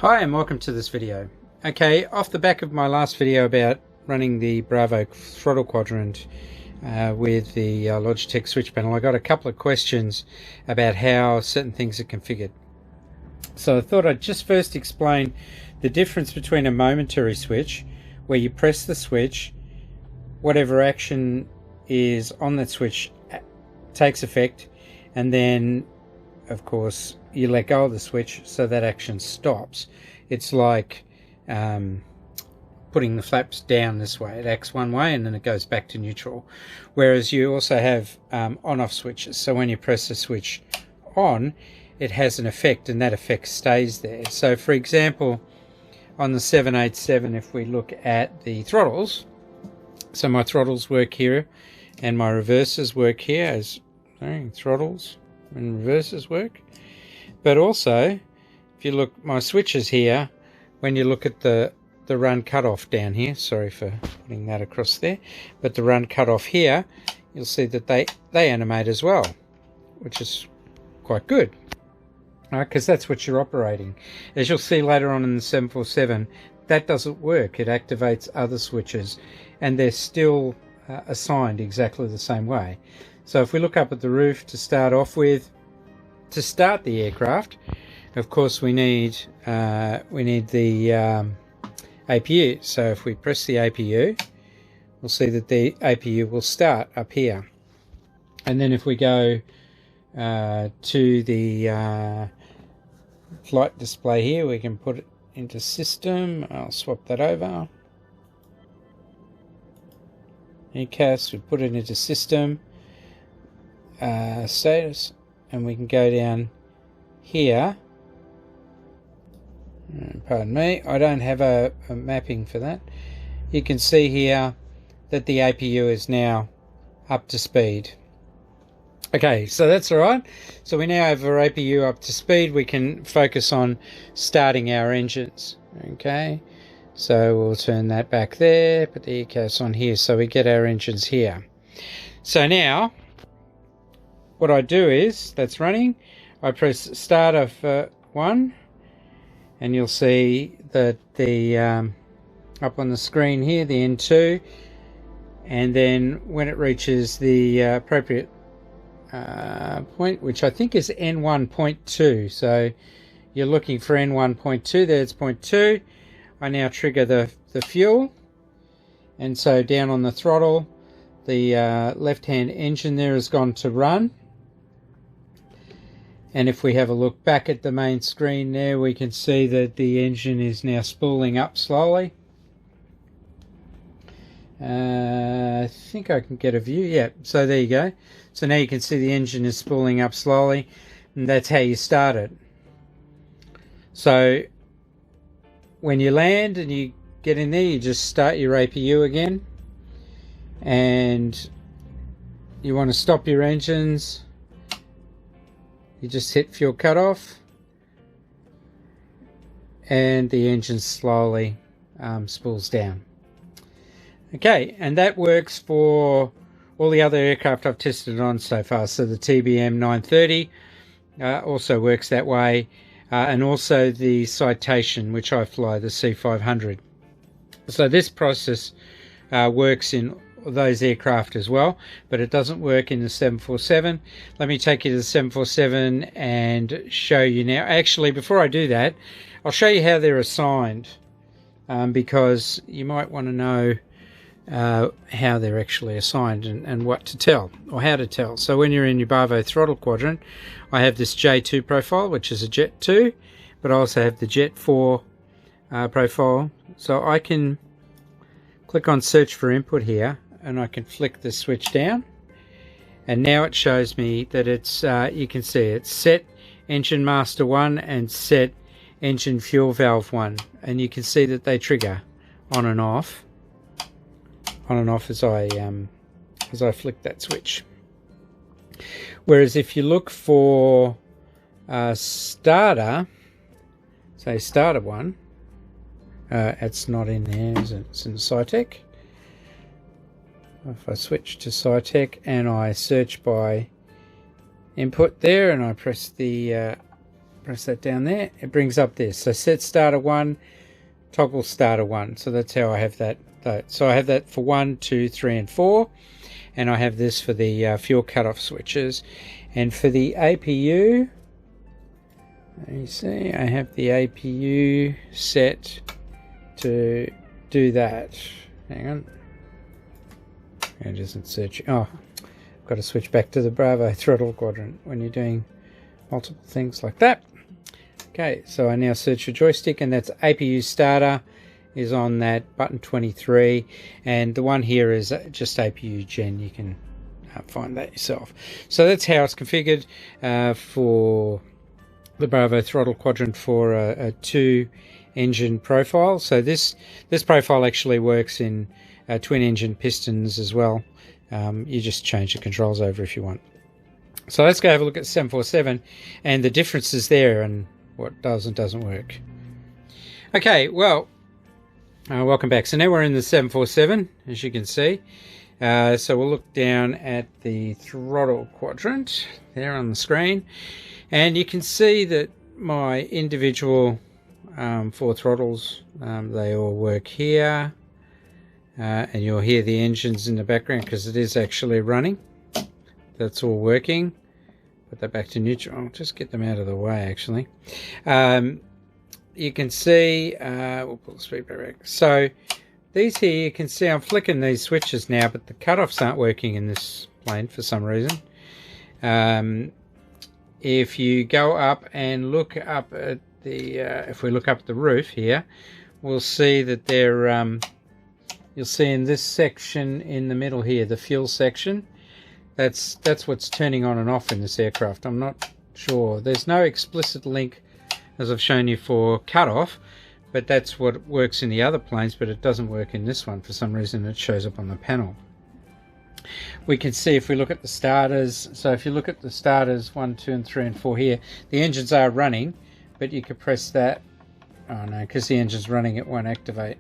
Hi and welcome to this video. Okay, off the back of my last video about running the Bravo throttle quadrant with the Logitech switch panel, I got a couple of questions about how certain things are configured. So I thought I'd just first explain the difference between a momentary switch, where you press the switch, whatever action is on that switch takes effect, and then of course you let go of the switch so that action stops. It's like putting the flaps down this way. It acts one way and then it goes back to neutral. Whereas you also have on-off switches. So when you press the switch on, it has an effect and that effect stays there. So for example, on the 787, if we look at the throttles, so my throttles work here and my reversers work here as throttles and reversers work. But also, if you look, my switches here, when you look at the run cutoff down here, sorry for putting that across there, but the run cutoff here, you'll see that they animate as well, which is quite good, because that's what you're operating. As you'll see later on in the 747, that doesn't work. It activates other switches, and they're still assigned exactly the same way. So if we look up at the roof to start off with, to start the aircraft, of course we need the APU. So if we press the APU, we'll see that the APU will start up here. And then if we go to the flight display here, we can put it into system. I'll swap that over. ECAS, we put it into system status. And we can go down here. Pardon me, I don't have a mapping for that. You can see here that the APU is now up to speed. Okay, so that's all right. So we now have our APU up to speed. We can focus on starting our engines. Okay, so we'll turn that back there, put the ECAS on here, so we get our engines here. So now, what I do is, that's running, I press start of 1, and you'll see that the up on the screen here, the N2, and then when it reaches the appropriate point, which I think is N1.2, so you're looking for N1.2, there's point 2, I now trigger the fuel, and so down on the throttle, the left-hand engine there has gone to run. And if we have a look back at the main screen there, we can see that the engine is now spooling up slowly. I think I can get a view. Yeah, so there you go. So now you can see the engine is spooling up slowly, and that's how you start it. So when you land and you get in there, you just start your APU again. And you want to stop your engines. You just hit fuel cutoff and the engine slowly spools down. Okay, and that works for all the other aircraft I've tested on so far. So the TBM 930 also works that way, and also the Citation, which I fly, the C500. So this process works in those aircraft as well, but it doesn't work in the 747. Let me take you to the 747 and show you now. Actually, before I do that, I'll show you how they're assigned, because you might want to know how they're actually assigned and what to tell, or how to tell. So when you're in your Bravo throttle quadrant, I have this J2 profile, which is a Jet 2, but I also have the Jet 4 profile. So I can click on search for input here, and I can flick the switch down, and now it shows me that it's you can see it's set engine master 1 and set engine fuel valve 1, and you can see that they trigger on and off as I flick that switch. Whereas if you look for starter, say starter 1, it's not in there, is it? It's in Cytec. If I switch to Cytec and I search by input there, and I press the press that down there, it brings up this. So set starter 1, toggle starter 1. So that's how I have that. So I have that for 1, 2, 3, and 4. And I have this for the fuel cutoff switches. And for the APU, you see, I have the APU set to do that. Hang on. It isn't searching. Oh, I've got to switch back to the Bravo throttle quadrant when you're doing multiple things like that. Okay, so I now search for joystick, and that's APU starter is on that button 23, and the one here is just APU gen. You can find that yourself. So that's how it's configured for the Bravo throttle quadrant for a 2-engine profile. So this profile actually works in twin engine pistons as well. You just change the controls over if you want. So let's go have a look at 747 and the differences there and what does and doesn't work. Okay, well, welcome back. So now we're in the 747, as you can see. So we'll look down at the throttle quadrant there on the screen, and you can see that my individual 4 throttles, they all work here, and you'll hear the engines in the background because it is actually running. That's all working. Put that back to neutral. I'll just get them out of the way, actually. You can see, we'll pull the speed back. So these here, you can see I'm flicking these switches now, but the cutoffs aren't working in this plane for some reason. If you go up and look up at the, if we look up at the roof here, we'll see that they're, you'll see in this section in the middle here, the fuel section, that's what's turning on and off in this aircraft. I'm not sure. There's no explicit link, as I've shown you, for cutoff, but that's what works in the other planes, but it doesn't work in this one. For some reason it shows up on the panel. We can see if we look at the starters, so if you look at the starters 1, 2, and 3, and 4 here, the engines are running, but you could press that. Oh no, because the engine's running, it won't activate.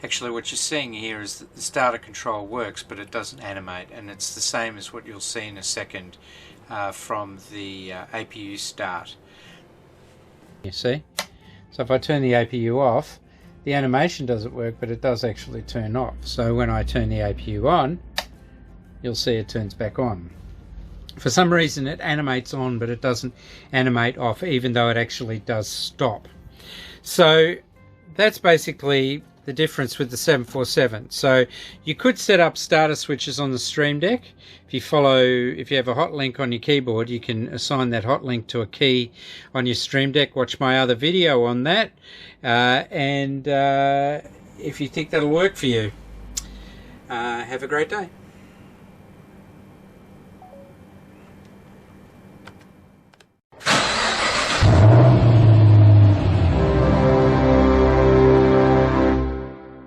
Actually, what you're seeing here is that the starter control works, but it doesn't animate, and it's the same as what you'll see in a second from the APU start. You see? So if I turn the APU off, the animation doesn't work, but it does actually turn off. So when I turn the APU on, you'll see it turns back on. For some reason it animates on, but it doesn't animate off, even though it actually does stop. So that's basically the difference with the 747. So you could set up starter switches on the Stream Deck. If you have a hotlink on your keyboard, you can assign that hotlink to a key on your Stream Deck. Watch my other video on that, and if you think that'll work for you, have a great day.